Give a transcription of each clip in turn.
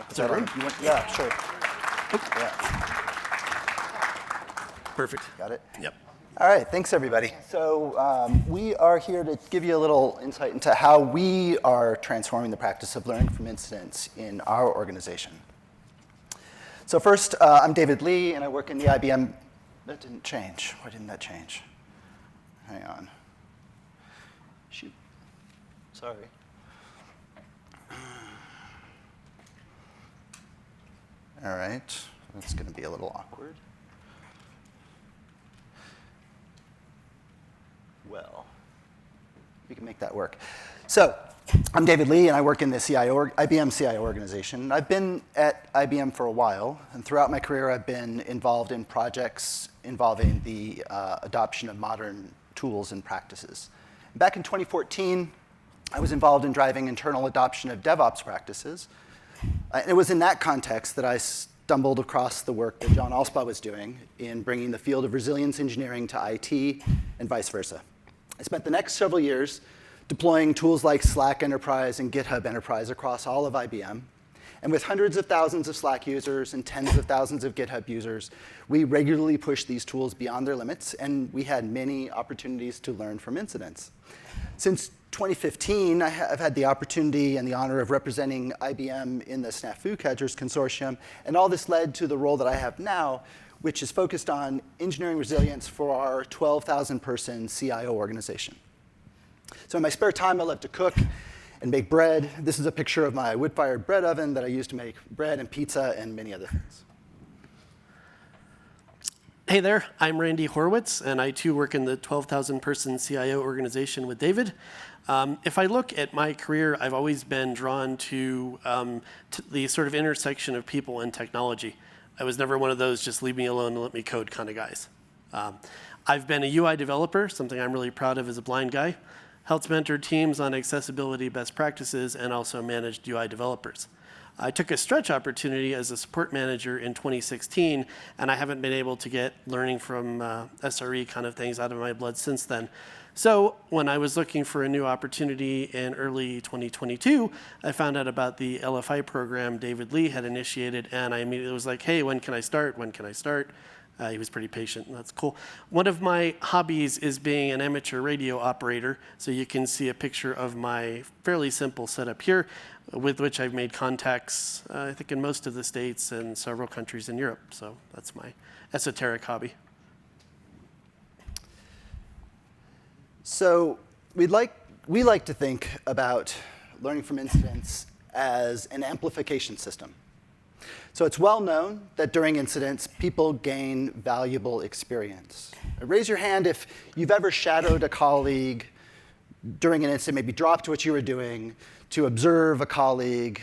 Is that on? Yeah, sure. Yeah. Perfect. Got it? Yep. All right, thanks everybody. So we are here to give you a little insight into how we are transforming the practice of learning from incidents in our organization. So first, I'm David Leigh, and I work in the IBM. That didn't change. Why didn't that change? Hang on. Shoot. Sorry. All right, that's going to be a little awkward. Well, we can make that work. So, I'm David Leigh, and I work in the IBM CIO organization. I've been at IBM for a while, and throughout my career, I've been involved in projects involving the adoption of modern tools and practices. Back in 2014, I was involved in driving internal adoption of DevOps practices. And it was in that context that I stumbled across the work that John Alspaugh was doing in bringing the field of resilience engineering to IT and vice versa. I spent the next several years deploying tools like Slack Enterprise and GitHub Enterprise across all of IBM. And with hundreds of thousands of Slack users and tens of thousands of GitHub users, we regularly pushed these tools beyond their limits, and we had many opportunities to learn from incidents. Since 2015, I've had the opportunity and the honor of representing IBM in the Snafu Catchers Consortium, and all this led to the role that I have now, which is focused on engineering resilience for our 12,000-person CIO organization. So in my spare time, I love to cook and make bread. This is a picture of my wood-fired bread oven that I use to make bread and pizza and many other things. Hey there, I'm Randy Horwitz, and I too work in the 12,000-person CIO organization with David. If I look at my career, I've always been drawn to the sort of intersection of people and technology. I was never one of those just leave me alone and let me code kind of guys. I've been a UI developer, something I'm really proud of as a blind guy, helped mentor teams on accessibility best practices, and also managed UI developers. I took a stretch opportunity as a support manager in 2016, and I haven't been able to get learning from SRE kind of things out of my blood since then. So when I was looking for a new opportunity in early 2022, I found out about the LFI program David Leigh had initiated, and I immediately was like, hey, when can I start? When can I start? He was pretty patient, and that's cool. One of my hobbies is being an amateur radio operator, so you can see a picture of my fairly simple setup here, with which I've made contacts, I think, in most of the states and several countries in Europe. So that's my esoteric hobby. So we like to think about learning from incidents as an amplification system. So it's well known that during incidents, people gain valuable experience. Raise your hand if you've ever shadowed a colleague during an incident, maybe dropped what you were doing to observe a colleague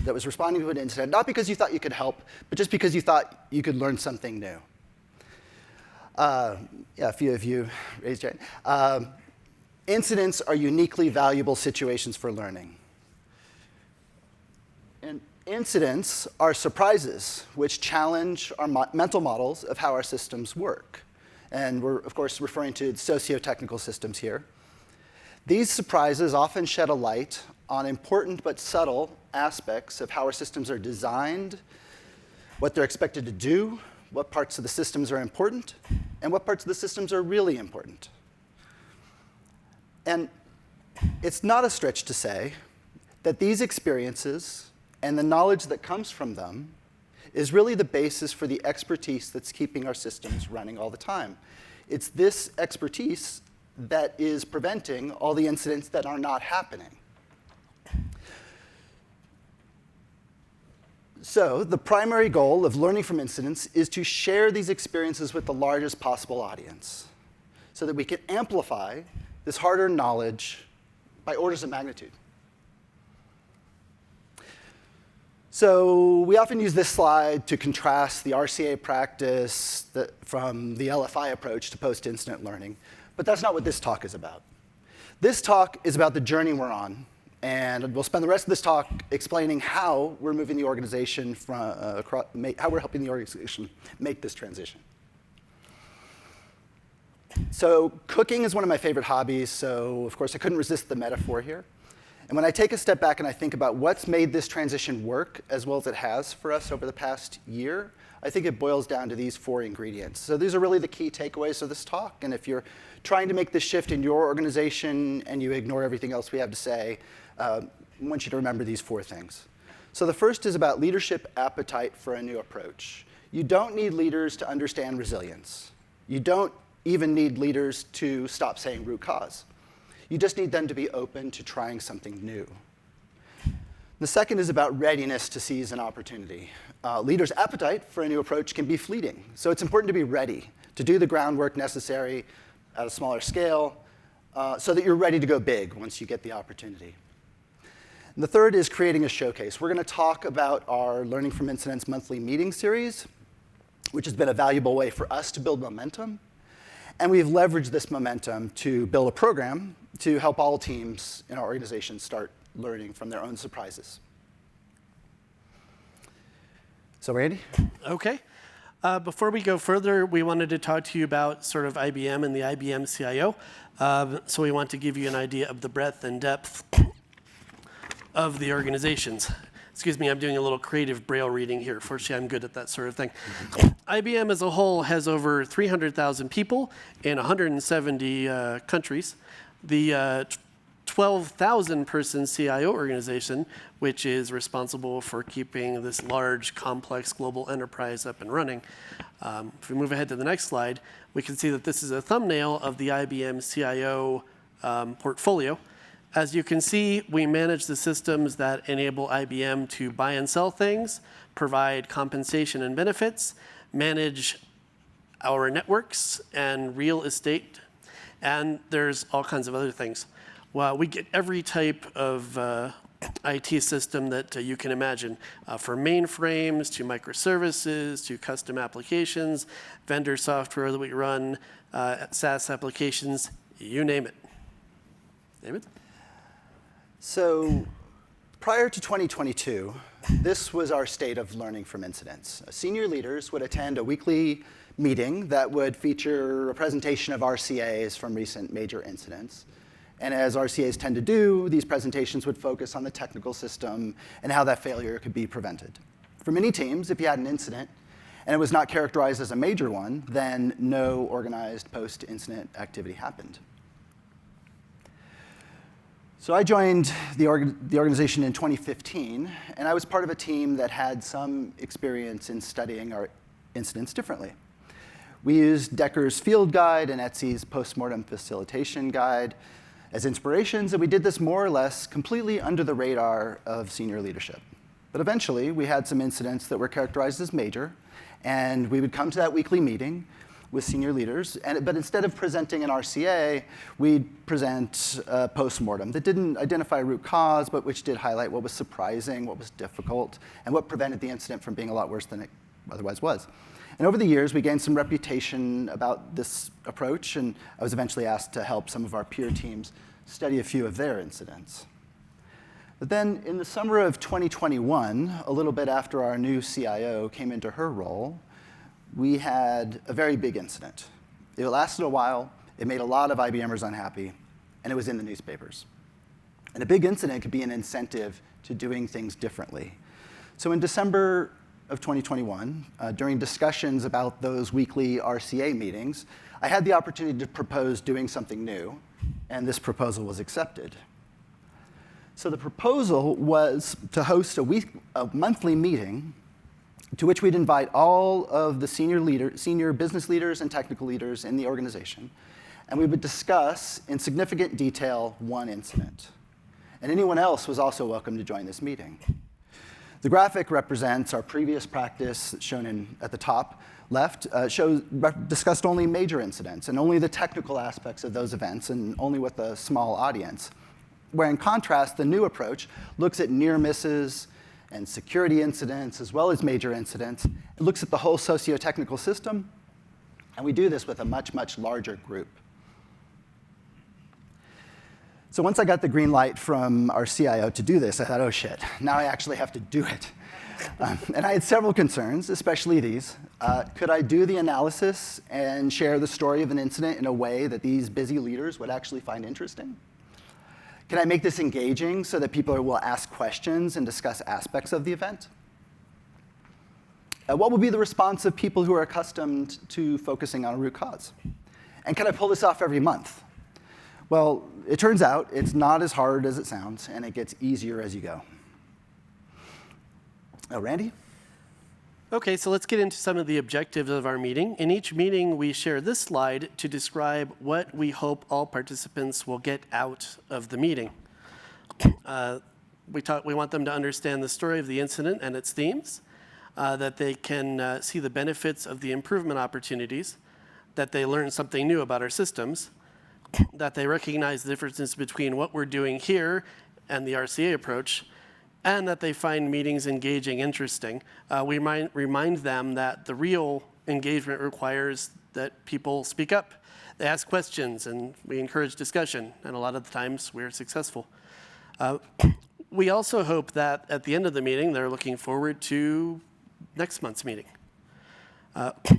that was responding to an incident, not because you thought you could help, but just because you thought you could learn something new. Yeah, a few of you raised your hand. Incidents are uniquely valuable situations for learning. And incidents are surprises which challenge our mental models of how our systems work. And we're, of course, referring to socio-technical systems here. These surprises often shed a light on important but subtle aspects of how our systems are designed, what they're expected to do, what parts of the systems are important, and what parts of the systems are really important. And it's not a stretch to say that these experiences and the knowledge that comes from them is really the basis for the expertise that's keeping our systems running all the time. It's this expertise that is preventing all the incidents that are not happening. So the primary goal of learning from incidents is to share these experiences with the largest possible audience so that we can amplify this hard-earned knowledge by orders of magnitude. So we often use this slide to contrast the RCA practice from the LFI approach to post-incident learning, but that's not what this talk is about. This talk is about the journey we're on, and we'll spend the rest of this talk explaining how we're moving the organization how we're helping the organization make this transition. So cooking is one of my favorite hobbies, so of course I couldn't resist the metaphor here. And when I take a step back and I think about what's made this transition work as well as it has for us over the past year, I think it boils down to these 4 ingredients. So these are really the key takeaways of this talk. And if you're trying to make this shift in your organization and you ignore everything else we have to say, I want you to remember these 4 things. So the first is about leadership appetite for a new approach. You don't need leaders to understand resilience. You don't even need leaders to stop saying root cause. You just need them to be open to trying something new. The second is about readiness to seize an opportunity. Leaders' appetite for a new approach can be fleeting, so it's important to be ready to do the groundwork necessary at a smaller scale so that you're ready to go big once you get the opportunity. And the third is creating a showcase. We're going to talk about our Learning from Incidents monthly meeting series, which has been a valuable way for us to build momentum. And we've leveraged this momentum to build a program to help all teams in our organization start learning from their own surprises. So Randy? Okay. Before we go further, we wanted to talk to you about sort of IBM and the IBM CIO. So we want to give you an idea of the breadth and depth of the organizations. Excuse me, I'm doing a little creative braille reading here. Fortunately, I'm good at that sort of thing. IBM as a whole has over 300,000 people in 170 countries. The 12,000 person CIO organization, which is responsible for keeping this large, complex global enterprise up and running. If we move ahead to the next slide, we can see that this is a thumbnail of the IBM CIO portfolio. As you can see, we manage the systems that enable IBM to buy and sell things, provide compensation and benefits, manage our networks and real estate, and there's all kinds of other things. Well, we get every type of IT system that you can imagine, from mainframes to microservices to custom applications, vendor software that we run, SaaS applications, you name it. David? So prior to 2022, this was our state of learning from incidents. Senior leaders would attend a weekly meeting that would feature a presentation of RCAs from recent major incidents. And as RCAs tend to do, these presentations would focus on the technical system and how that failure could be prevented. For many teams, if you had an incident and it was not characterized as a major one, then no organized post-incident activity happened. So I joined the organization in 2015, and I was part of a team that had some experience in studying our incidents differently. We used Decker's Field Guide and Etsy's Postmortem Facilitation Guide as inspirations, and we did this more or less completely under the radar of senior leadership. But eventually, we had some incidents that were characterized as major, and we would come to that weekly meeting with senior leaders, but instead of presenting an RCA, we'd present a postmortem that didn't identify root cause, but which did highlight what was surprising, what was difficult, and what prevented the incident from being a lot worse than it otherwise was. And over the years, we gained some reputation about this approach, and I was eventually asked to help some of our peer teams study a few of their incidents. But then in the summer of 2021, a little bit after our new CIO came into her role, we had a very big incident. It lasted a while, it made a lot of IBMers unhappy, and it was in the newspapers. And a big incident could be an incentive to doing things differently. So in December of 2021, during discussions about those weekly RCA meetings, I had the opportunity to propose doing something new, and this proposal was accepted. So the proposal was to host a monthly meeting to which we'd invite all of the senior business leaders and technical leaders in the organization, and we would discuss in significant detail one incident. And anyone else was also welcome to join this meeting. The graphic represents our previous practice, shown at the top left, discussed only major incidents and only the technical aspects of those events and only with a small audience. Where in contrast, the new approach looks at near misses and security incidents, as well as major incidents. It looks at the whole socio-technical system, and we do this with a much, much larger group. So once I got the green light from our CIO to do this, I thought, oh shit, now I actually have to do it. And I had several concerns, especially these. Could I do the analysis and share the story of an incident in a way that these busy leaders would actually find interesting? Can I make this engaging so that people will ask questions and discuss aspects of the event? What will be the response of people who are accustomed to focusing on a root cause? And can I pull this off every month? Well, it turns out it's not as hard as it sounds, and it gets easier as you go. Oh, Randy? OK, so let's get into some of the objectives of our meeting. In each meeting, we share this slide to describe what we hope all participants will get out of the meeting. We want them to understand the story of the incident and its themes, that they can see the benefits of the improvement opportunities, that they learn something new about our systems, that they recognize the differences between what we're doing here and the RCA approach, and that they find meetings engaging, interesting. We remind them that the real engagement requires that people speak up, they ask questions, and we encourage discussion, and a lot of the times we're successful. We also hope that at the end of the meeting, they're looking forward to next month's meeting.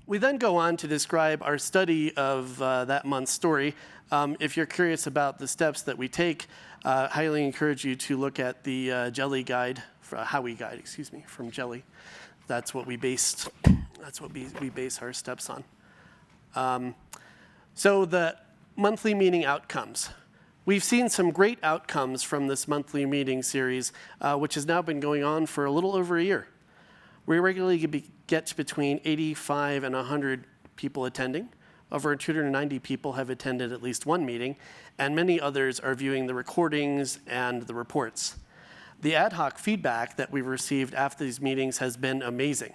We then go on to describe our study of that month's story. If you're curious about the steps that we take, highly encourage you to look at the Jelly guide, Howie guide, excuse me, from Jelly. That's what we base our steps on. So the monthly meeting outcomes. We've seen some great outcomes from this monthly meeting series, which has now been going on for a little over a year. We regularly get between 85 and 100 people attending. Over 290 people have attended at least one meeting, and many others are viewing the recordings and the reports. The ad hoc feedback that we've received after these meetings has been amazing.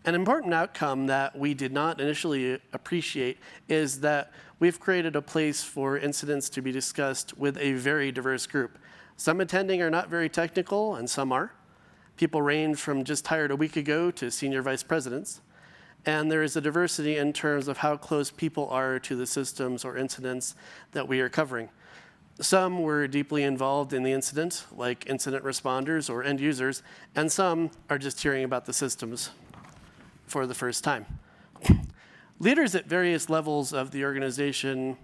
An important outcome that we did not initially appreciate is that we've created a place for incidents to be discussed with a very diverse group. Some attending are not very technical, and some are. People range from just hired a week ago to senior vice presidents. And there is a diversity in terms of how close people are to the systems or incidents that we are covering. Some were deeply involved in the incident, like incident responders or end users, and some are just hearing about the systems for the first time. Leaders at various levels of the organization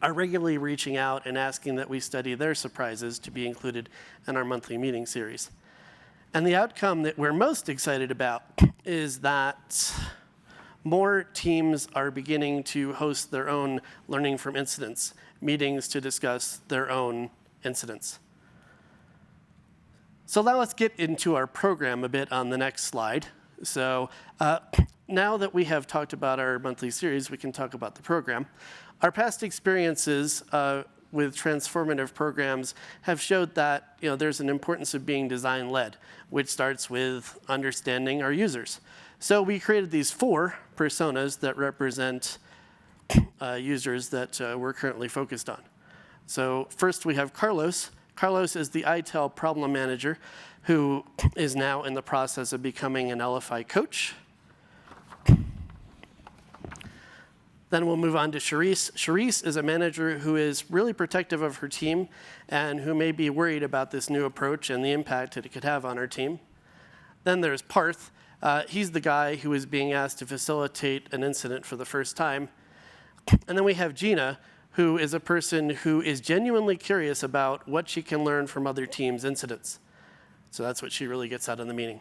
are regularly reaching out and asking that we study their surprises to be included in our monthly meeting series. And the outcome that we're most excited about is that more teams are beginning to host their own learning from incidents, meetings to discuss their own incidents. So now let's get into our program a bit on the next slide. So now that we have talked about our monthly series, we can talk about the program. Our past experiences with transformative programs have showed that there's an importance of being design-led, which starts with understanding our users. So we created these 4 personas that represent users that we're currently focused on. So first we have Carlos. Carlos is the ITEL problem manager who is now in the process of becoming an LFI coach. Then we'll move on to Charisse. Charisse is a manager who is really protective of her team and who may be worried about this new approach and the impact that it could have on our team. Then there's Parth. He's the guy who is being asked to facilitate an incident for the first time. And then we have Gina, who is a person who is genuinely curious about what she can learn from other teams' incidents. So that's what she really gets out of the meeting.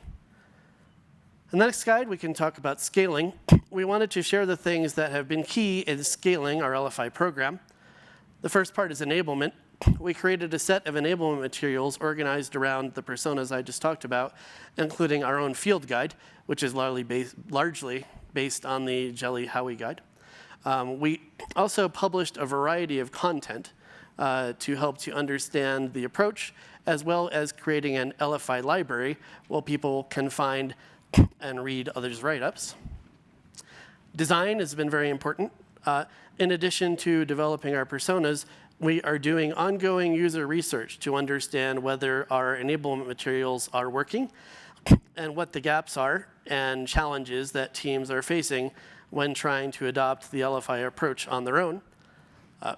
In the next slide, we can talk about scaling. We wanted to share the things that have been key in scaling our LFI program. The first part is enablement. We created a set of enablement materials organized around the personas I just talked about, including our own field guide, which is largely based on the Jelly Howie guide. We also published a variety of content to help to understand the approach, as well as creating an LFI library where people can find and read others' write-ups. Design has been very important. In addition to developing our personas, we are doing ongoing user research to understand whether our enablement materials are working and what the gaps are and challenges that teams are facing when trying to adopt the LFI approach on their own.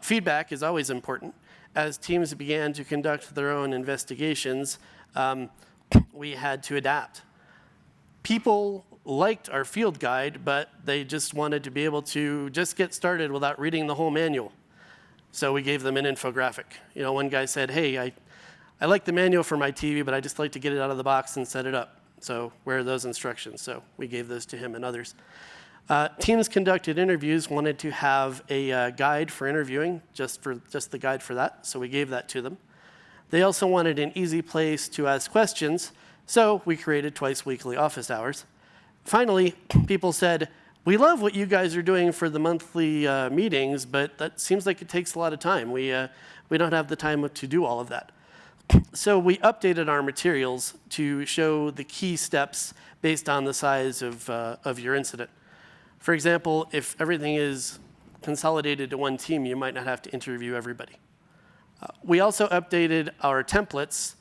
Feedback is always important. As teams began to conduct their own investigations, we had to adapt. People liked our field guide, but they just wanted to be able to just get started without reading the whole manual. So we gave them an infographic. One guy said, hey, I like the manual for my TV, but I just like to get it out of the box and set it up. So where are those instructions? So we gave those to him and others. Teams conducted interviews, wanted to have a guide for interviewing, just the guide for that. So we gave that to them. They also wanted an easy place to ask questions. So we created twice weekly office hours. Finally, people said, we love what you guys are doing for the monthly meetings, but that seems like it takes a lot of time. We don't have the time to do all of that. So we updated our materials to show the key steps based on the size of your incident. For example, if everything is consolidated to one team, you might not have to interview everybody. We also updated our templates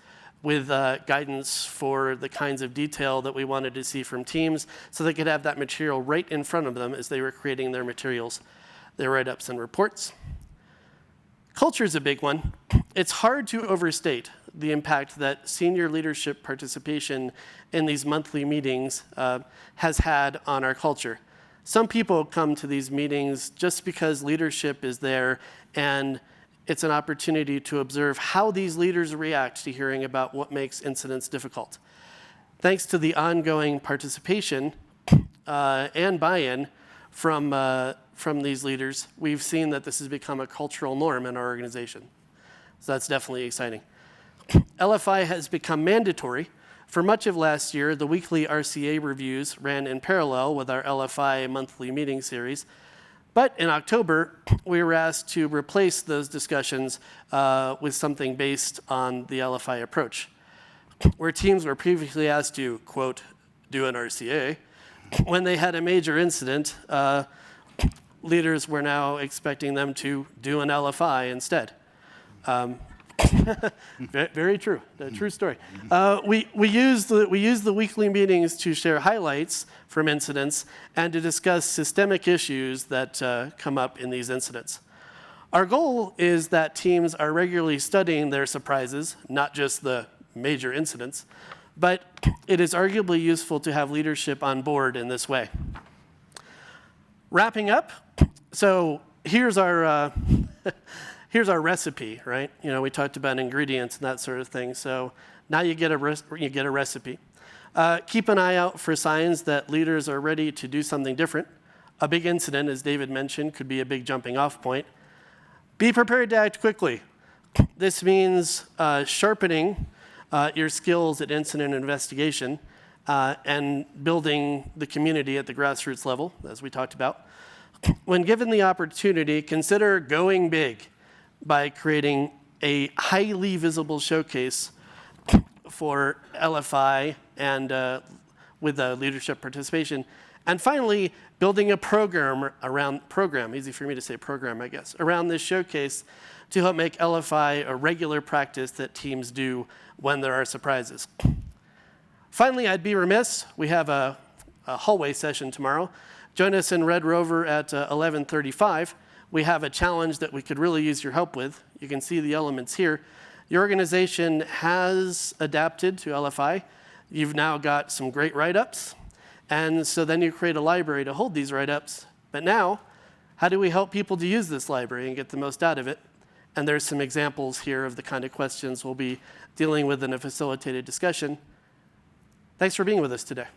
with guidance for the kinds of detail that we wanted to see from teams so they could have that material right in front of them as they were creating their materials, their write-ups and reports. Culture is a big one. It's hard to overstate the impact that senior leadership participation in these monthly meetings has had on our culture. Some people come to these meetings just because leadership is there, and it's an opportunity to observe how these leaders react to hearing about what makes incidents difficult. Thanks to the ongoing participation and buy-in from these leaders, we've seen that this has become a cultural norm in our organization. So that's definitely exciting. LFI has become mandatory. For much of last year, the weekly RCA reviews ran in parallel with our LFI monthly meeting series. But in October, we were asked to replace those discussions with something based on the LFI approach, where teams were previously asked to, quote, do an RCA. When they had a major incident, leaders were now expecting them to do an LFI instead. Very true, a true story. We use the weekly meetings to share highlights from incidents and to discuss systemic issues that come up in these incidents. Our goal is that teams are regularly studying their surprises, not just the major incidents, but it is arguably useful to have leadership on board in this way. Wrapping up, so here's our recipe, right? We talked about ingredients and that sort of thing. So now you get a recipe. Keep an eye out for signs that leaders are ready to do something different. A big incident, as David mentioned, could be a big jumping off point. Be prepared to act quickly. This means sharpening your skills at incident investigation and building the community at the grassroots level, as we talked about. When given the opportunity, consider going big by creating a highly visible showcase for LFI and with leadership participation. And finally, building a program, easy for me to say program, I guess, around this showcase to help make LFI a regular practice that teams do when there are surprises. Finally, I'd be remiss, we have a hallway session tomorrow. Join us in Red Rover at 11:35. We have a challenge that we could really use your help with. You can see the elements here. Your organization has adapted to LFI. You've now got some great write-ups. And so then you create a library to hold these write-ups. But now, how do we help people to use this library and get the most out of it? And there's some examples here of the kind of questions we'll be dealing with in a facilitated discussion. Thanks for being with us today.